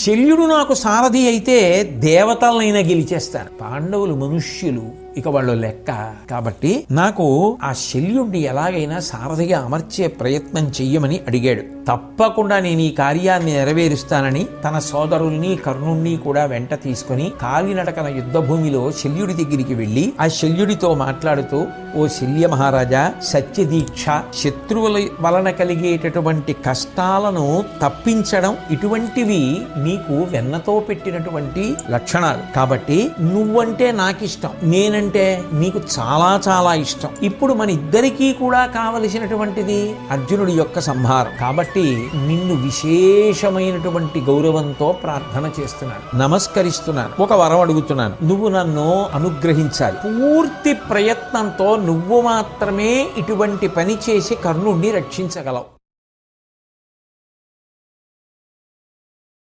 శల్యుడు నాకు సారథి అయితే దేవతలనైనా గెలిచేస్తాను. పాండవులు మనుష్యులు, ఇక వాళ్ళు లెక్క. కాబట్టి నాకు ఆ శల్యుడిని ఎలాగైనా సారథిగా అమర్చే ప్రయత్నం చెయ్యమని అడిగాడు. తప్పకుండా నేను ఈ కార్యాన్ని నెరవేరుస్తానని తన సోదరుల్ని కర్ణుణ్ణి కూడా వెంట తీసుకుని కాలినడకన యుద్ధ భూమిలో శల్యుడి దగ్గరికి వెళ్లి ఆ శల్యుడితో మాట్లాడుతూ, ఓ శల్య మహారాజా, సత్యదీక్ష, శత్రువుల వలన కలిగేటటువంటి కష్టాలను తప్పించడం, ఇటువంటివి నీకు వెన్నతో పెట్టినటువంటి లక్షణాలు. కాబట్టి నువ్వంటే నాకిష్టం, నేనంటే నీకు చాలా చాలా ఇష్టం. ఇప్పుడు మన ఇద్దరికీ కూడా కావలసినటువంటిది అర్జునుడి యొక్క సంహారం. కాబట్టి నిన్ను విశేషమైనటువంటి గౌరవంతో ప్రార్థన చేస్తున్నాను, నమస్కరిస్తున్నాను, ఒక వరం అడుగుతున్నాను. నువ్వు నన్ను అనుగ్రహించాలి. పూర్తి ప్రయత్నంతో నువ్వు మాత్రమే ఇటువంటి పని చేసి కర్ణుణ్ణి రక్షించగలవు.